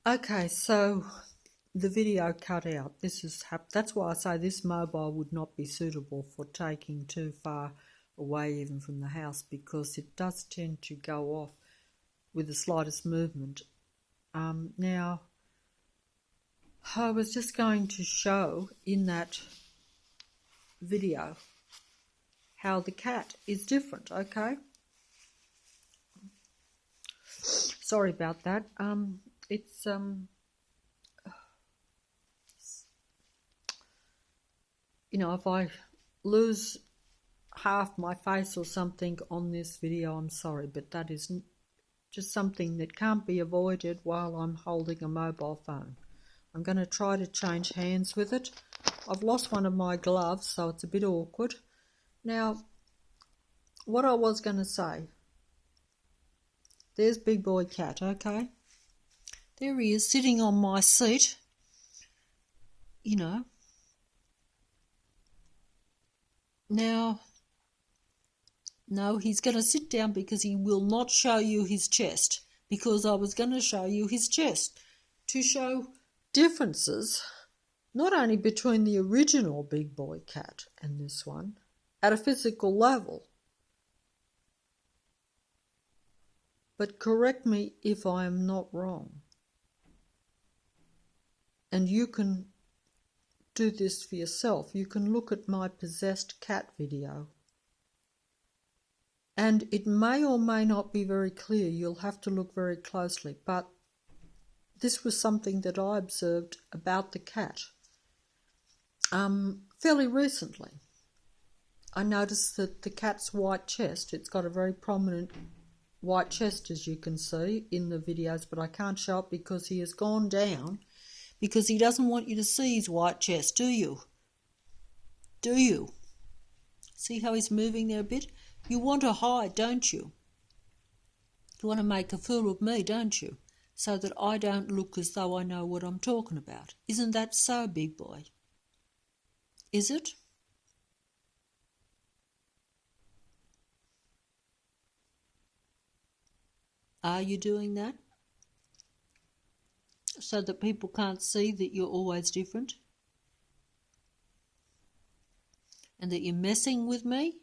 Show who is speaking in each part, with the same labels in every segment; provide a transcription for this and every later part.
Speaker 1: Okay, so the video cut out. That's why I say this mobile would not be suitable for taking too far away even from the house, because it does tend to go off with the slightest movement. Now, I was just going to show in that video how the cat is different, okay? Sorry about that. It's if I lose half my face or something on this video, I'm sorry, but that is just something that can't be avoided while I'm holding a mobile phone. I'm going to try to change hands with it. I've lost one of my gloves, so it's a bit awkward. Now, what I was going to say, there's Big Boy Cat, okay? There he is sitting on my seat, Now, no, he's going to sit down because he will not show you his chest, because I was going to show you his chest to show differences, not only between the original Big Boy Cat and this one, at a physical level. But correct me if I am not wrong. And you can do this for yourself. You can look at my possessed cat video. And it may or may not be very clear. You'll have to look very closely. But this was something that I observed about the cat fairly recently. I noticed that the cat's white chest, it's got a very prominent white chest, as you can see in the videos, but I can't show it because he has gone down, because he doesn't want you to see his white chest, do you? Do you? See how he's moving there a bit? You want to hide, don't you? You want to make a fool of me, don't you? So that I don't look as though I know what I'm talking about. Isn't that so, Big Boy? Is it? Are you doing that? So that people can't see that you're always different? And that you're messing with me?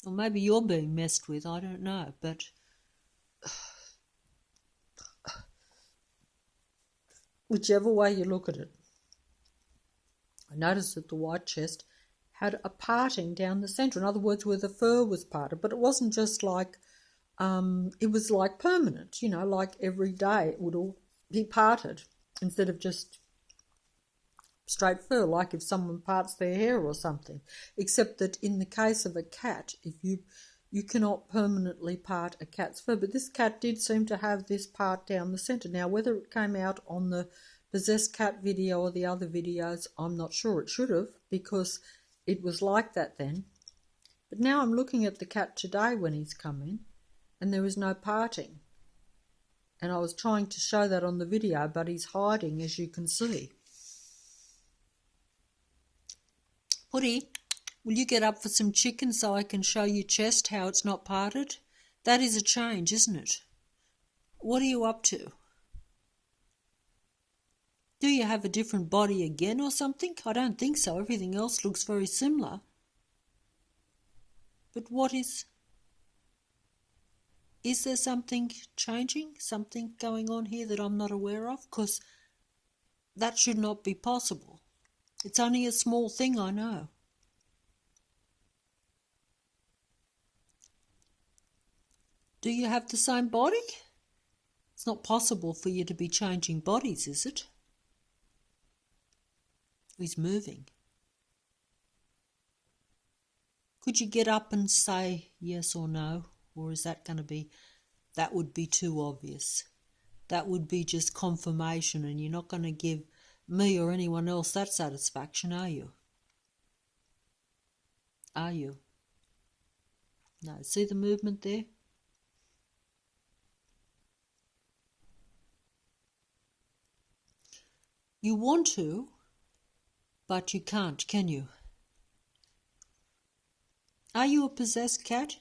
Speaker 1: Or maybe you're being messed with, I don't know, but whichever way you look at it. I noticed that the white chest had a parting down the centre. In other words, where the fur was parted, but it wasn't just like, it was like permanent, like every day it would all be parted instead of just straight fur, like if someone parts their hair or something. Except that in the case of a cat, if you cannot permanently part a cat's fur, but this cat did seem to have this part down the centre. Now, whether it came out on the possessed cat video or the other videos, I'm not sure. It should have, because it was like that then. But now I'm looking at the cat today when he's come in, and there is no parting. And I was trying to show that on the video, but he's hiding, as you can see. Putty, will you get up for some chicken so I can show you chest, how it's not parted? That is a change, isn't it? What are you up to? Do you have a different body again or something? I don't think so. Everything else looks very similar. But what is... Is there something changing? Something going on here that I'm not aware of? Because that should not be possible. It's only a small thing, I know. Do you have the same body? It's not possible for you to be changing bodies, is it? He's moving. Could you get up and say yes or no? Or is that going to be... That would be too obvious. That would be just confirmation, and you're not going to give me or anyone else that satisfaction, are you? Are you? No, see the movement there? You want to, but you can't, can you? Are you a possessed cat?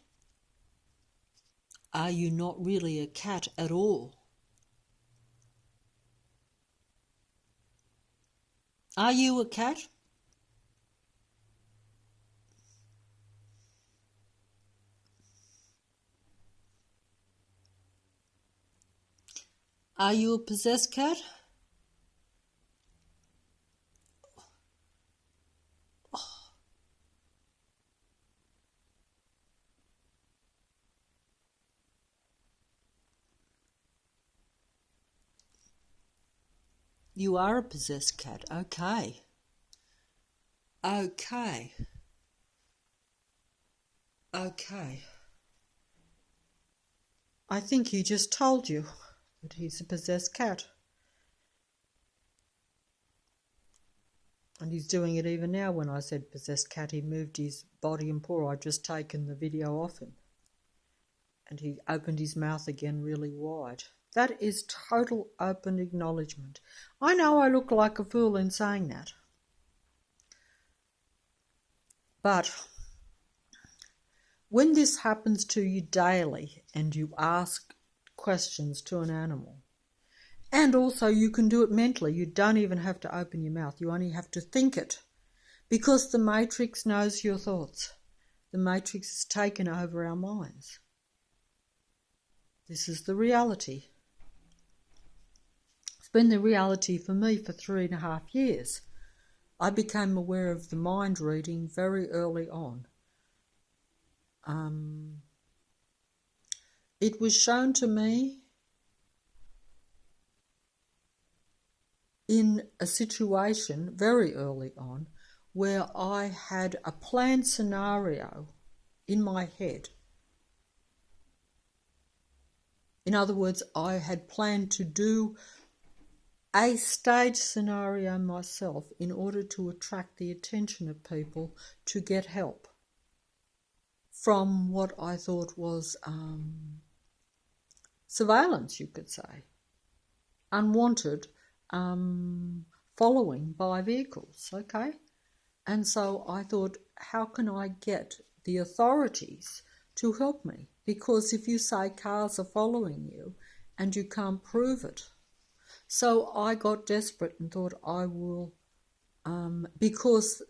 Speaker 1: Are you not really a cat at all? Are you a cat? Are you a possessed cat? You are a possessed cat. Okay. Okay. Okay. I think he just told you that he's a possessed cat. And he's doing it even now. When I said possessed cat, he moved his body and paw. I'd just taken the video off him. And he opened his mouth again really wide. That is total open acknowledgement. I know I look like a fool in saying that. But when this happens to you daily and you ask questions to an animal, and also you can do it mentally, you don't even have to open your mouth, you only have to think it, because the matrix knows your thoughts. The matrix has taken over our minds. This is the reality. It's been the reality for me for 3.5 years. I became aware of the mind reading very early on. It was shown to me in a situation very early on where I had a planned scenario in my head. In other words, I had planned to do a stage scenario myself in order to attract the attention of people to get help from what I thought was surveillance, you could say, unwanted following by vehicles, okay? And so I thought, how can I get the authorities to help me? Because if you say cars are following you and you can't prove it. So I got desperate and thought I will, because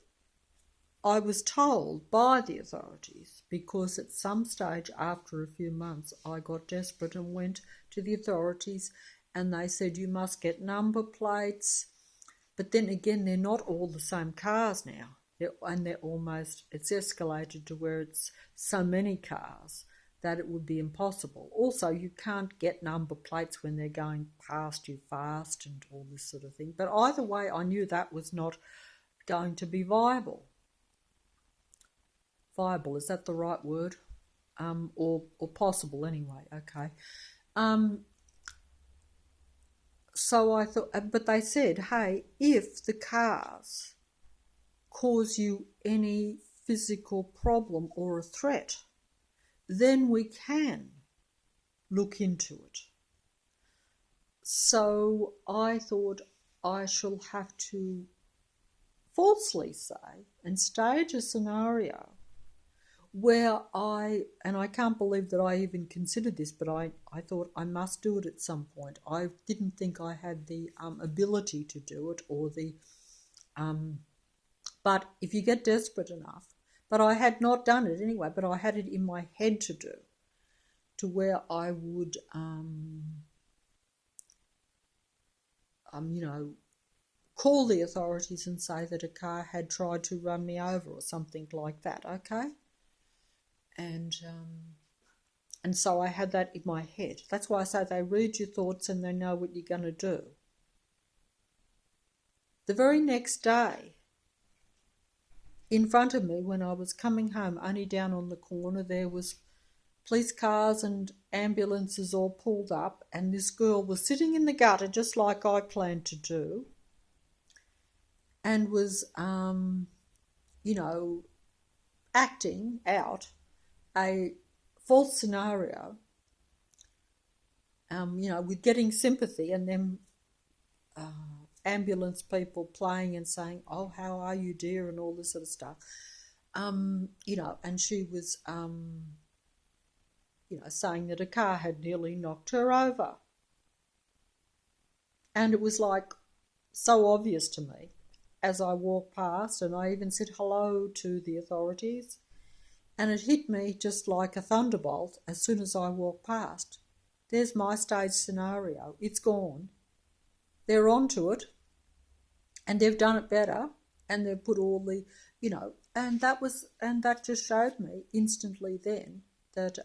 Speaker 1: I was told by the authorities, because at some stage after a few months I got desperate and went to the authorities and they said you must get number plates. But then again, they're not all the same cars now. It's escalated to where it's so many cars that it would be impossible. Also, you can't get number plates when they're going past you fast and all this sort of thing. But either way, I knew that was not going to be viable. Viable, is that the right word? Or possible anyway, okay. So I thought, but they said, hey, if the cars cause you any physical problem or a threat, then we can look into it. So I thought I shall have to falsely say and stage a scenario where I can't believe that I even considered this, but I thought I must do it at some point. I didn't think I had the ability to do it or but if you get desperate enough, but I had not done it anyway, but I had it in my head to do, to where I would, call the authorities and say that a car had tried to run me over or something like that, okay? And so I had that in my head. That's why I say they read your thoughts and they know what you're going to do. The very next day, in front of me, when I was coming home, only down on the corner, there was police cars and ambulances all pulled up, and this girl was sitting in the gutter just like I planned to do, and was, acting out a false scenario, with getting sympathy, and then ambulance people playing and saying, oh, how are you, dear, and all this sort of stuff. And she was, saying that a car had nearly knocked her over. And it was like so obvious to me as I walked past, and I even said hello to the authorities. And it hit me just like a thunderbolt as soon as I walked past. There's my stage scenario. It's gone. They're onto it, and they've done it better, and they've put all the, and that just showed me instantly then that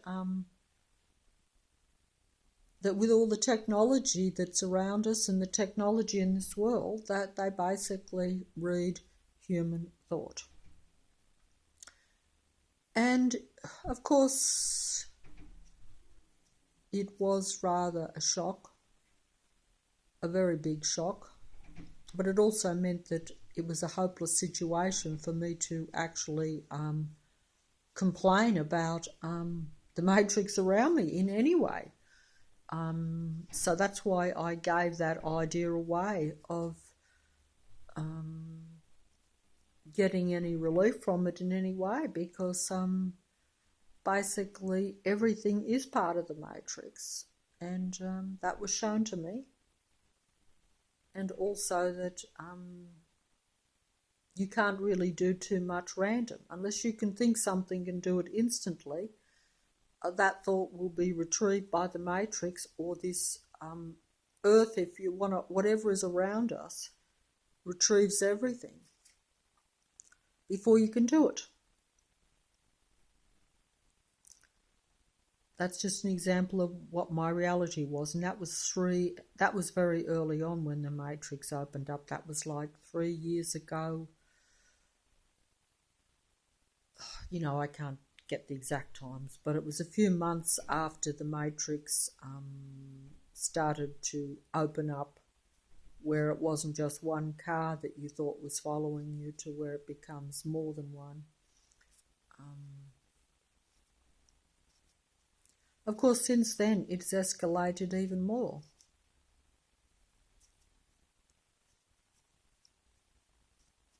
Speaker 1: that with all the technology that's around us and the technology in this world, that they basically read human thought. And of course, it was rather a shock, a very big shock, but it also meant that it was a hopeless situation for me to actually complain about the matrix around me in any way. So that's why I gave that idea away of getting any relief from it in any way, because basically everything is part of the matrix, and that was shown to me. And also that you can't really do too much random. Unless you can think something and do it instantly, that thought will be retrieved by the matrix, or this earth, if you want to, whatever is around us, retrieves everything before you can do it. That's just an example of what my reality was, and that was very early on when the matrix opened up. That was like 3 years ago. I can't get the exact times, but it was a few months after the matrix started to open up, where it wasn't just one car that you thought was following you, to where it becomes more than one. Of course, since then, it's escalated even more.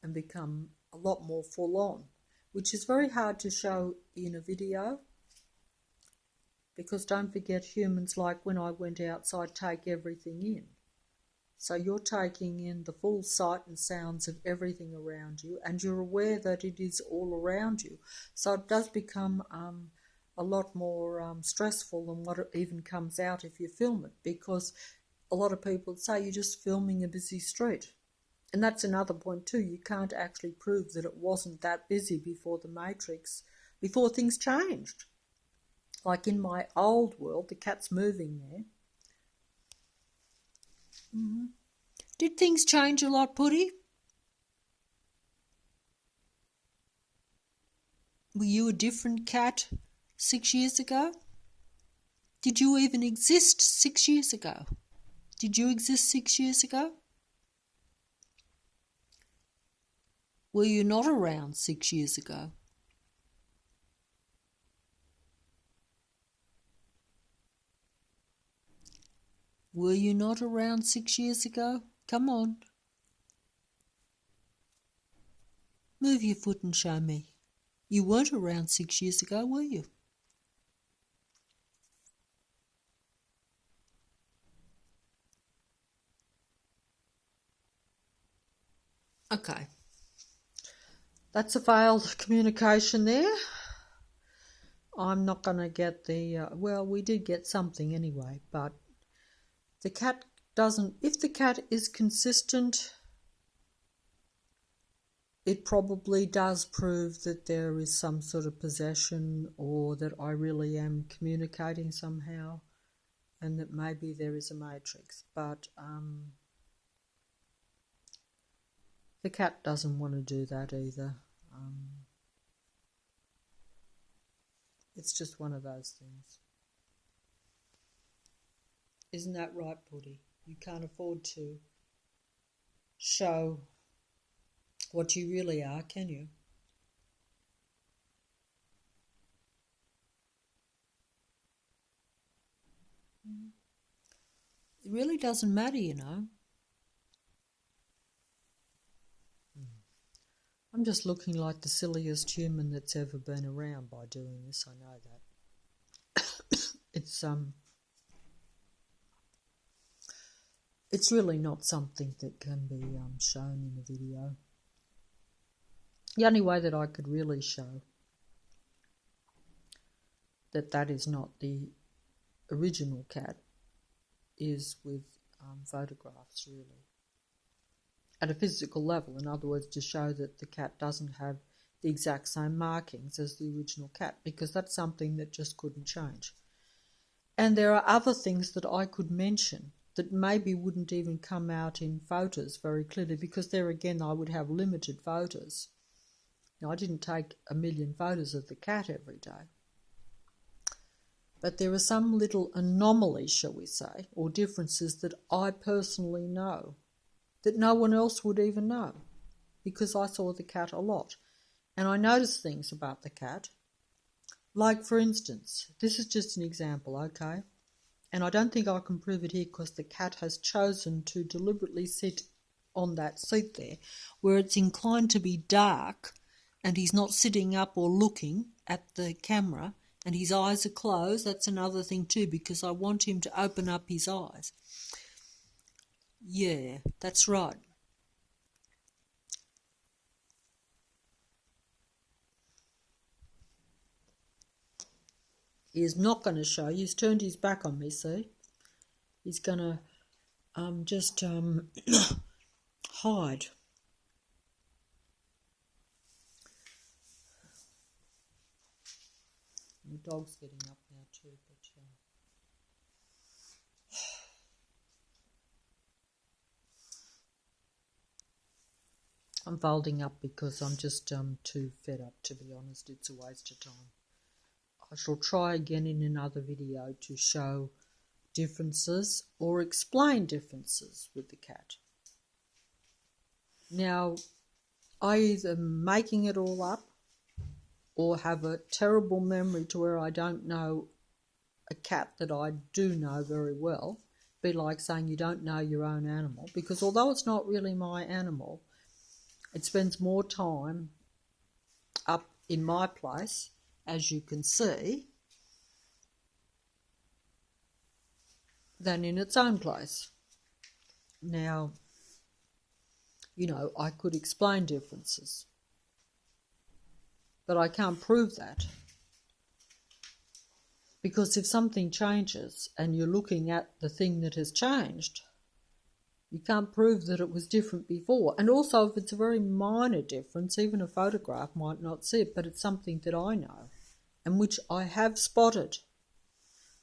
Speaker 1: And become a lot more full on, which is very hard to show in a video, because don't forget, humans, like when I went outside, take everything in. So you're taking in the full sight and sounds of everything around you, and you're aware that it is all around you. So it does become a lot more stressful than what it even comes out if you film it, because a lot of people say you're just filming a busy street. And that's another point too. You can't actually prove that it wasn't that busy before the matrix, before things changed. Like in my old world, the cat's moving there. Mm-hmm. Did things change a lot, Putty? Were you a different cat 6 years ago? Did you even exist 6 years ago? Did you exist 6 years ago? Were you not around 6 years ago? Were you not around 6 years ago? Come on. Move your foot and show me. You weren't around 6 years ago, were you? Okay. That's a failed communication there. I'm not going to get the... well, we did get something anyway, but the cat doesn't... If the cat is consistent, it probably does prove that there is some sort of possession, or that I really am communicating somehow, and that maybe there is a matrix. But the cat doesn't want to do that either. It's just one of those things. Isn't that right, Putty? You can't afford to show what you really are, can you? It really doesn't matter, you know. I'm just looking like the silliest human that's ever been around by doing this, I know that. It's it's really not something that can be shown in a video. The only way that I could really show that that is not the original cat is with photographs, really. At a physical level, in other words, to show that the cat doesn't have the exact same markings as the original cat, because that's something that just couldn't change. And there are other things that I could mention that maybe wouldn't even come out in photos very clearly, because there again I would have limited photos. Now, I didn't take 1 million photos of the cat every day. But there are some little anomalies, shall we say, or differences that I personally know that no one else would even know, because I saw the cat a lot. And I noticed things about the cat. Like, for instance, this is just an example, okay? And I don't think I can prove it here because the cat has chosen to deliberately sit on that seat there, where it's inclined to be dark, and he's not sitting up or looking at the camera, and his eyes are closed. That's another thing too, because I want him to open up his eyes. Yeah, that's right. He is not going to show you. He's turned his back on me, see? He's going to just hide. The dog's getting up now too, but I'm folding up because I'm just too fed up, to be honest. It's a waste of time. I shall try again in another video to show differences or explain differences with the cat. Now, I either making it all up or have a terrible memory to where I don't know a cat that I do know very well. Be like saying you don't know your own animal, because although it's not really my animal, it spends more time up in my place, as you can see, than in its own place. Now, you know, I could explain differences, but I can't prove that. Because if something changes and you're looking at the thing that has changed, you can't prove that it was different before. And also, if it's a very minor difference, even a photograph might not see it, but it's something that I know and which I have spotted.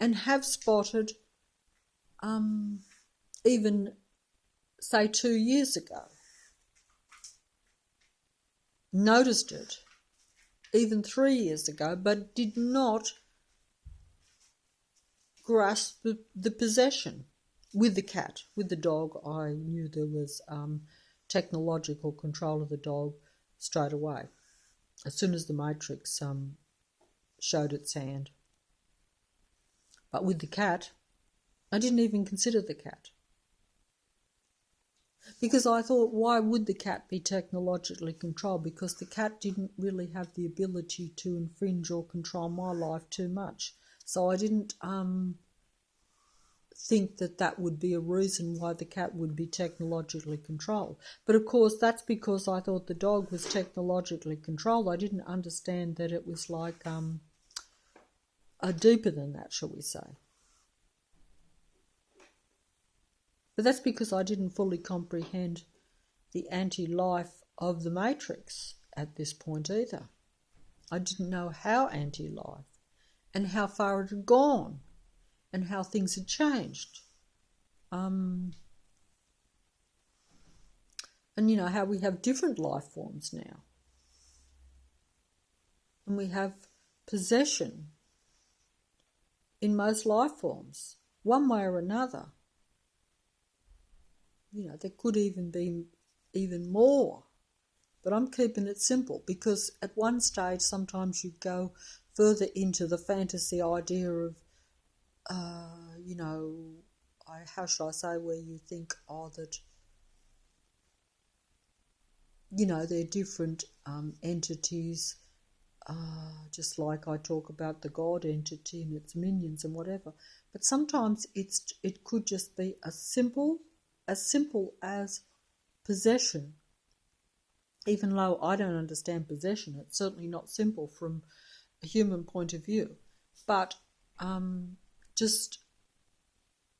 Speaker 1: And have spotted even, say, 2 years ago. Noticed it even 3 years ago, but did not grasp the possession. With the cat, with the dog, I knew there was technological control of the dog straight away, as soon as the matrix showed its hand. But with the cat, I didn't even consider the cat. Because I thought, why would the cat be technologically controlled? Because the cat didn't really have the ability to infringe or control my life too much. So I didn't think that that would be a reason why the cat would be technologically controlled. But of course, that's because I thought the dog was technologically controlled. I didn't understand that it was like deeper than that, shall we say. But that's because I didn't fully comprehend the anti-life of the matrix at this point either. I didn't know how anti-life and how far it had gone and how things had changed. And, you know, how we have different life forms now. And we have possession in most life forms, one way or another. You know, there could even be even more. But I'm keeping it simple because at one stage sometimes you go further into the fantasy idea of, you know, how should I say, where you think, that, you know, they're different entities, just like I talk about the God entity and its minions and whatever. But sometimes it could just be a simple as simple as possession, even though I don't understand possession. It's certainly not simple from a human point of view. But just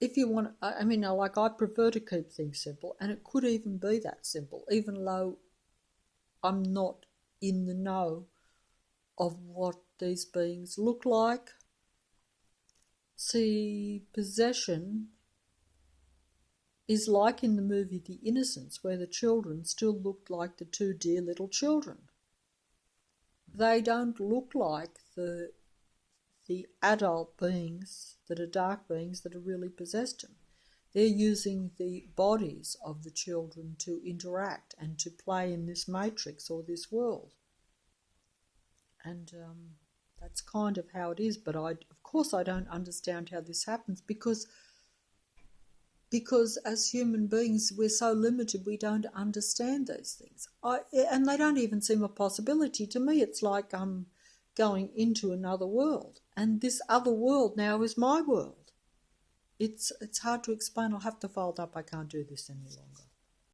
Speaker 1: if you want, I mean, like I prefer to keep things simple, and it could even be that simple, even though I'm not in the know of what these beings look like. See, possession is like in the movie The Innocents, where the children still look like the two dear little children. They don't look like the adult beings that are dark beings that are really possessed them. They're using the bodies of the children to interact and to play in this matrix or this world. And that's kind of how it is. But of course I don't understand how this happens because as human beings we're so limited, we don't understand these things. And they don't even seem a possibility. To me it's like I'm going into another world, and this other world now is my world. It's hard to explain. I'll have to fold up. I can't do this any longer.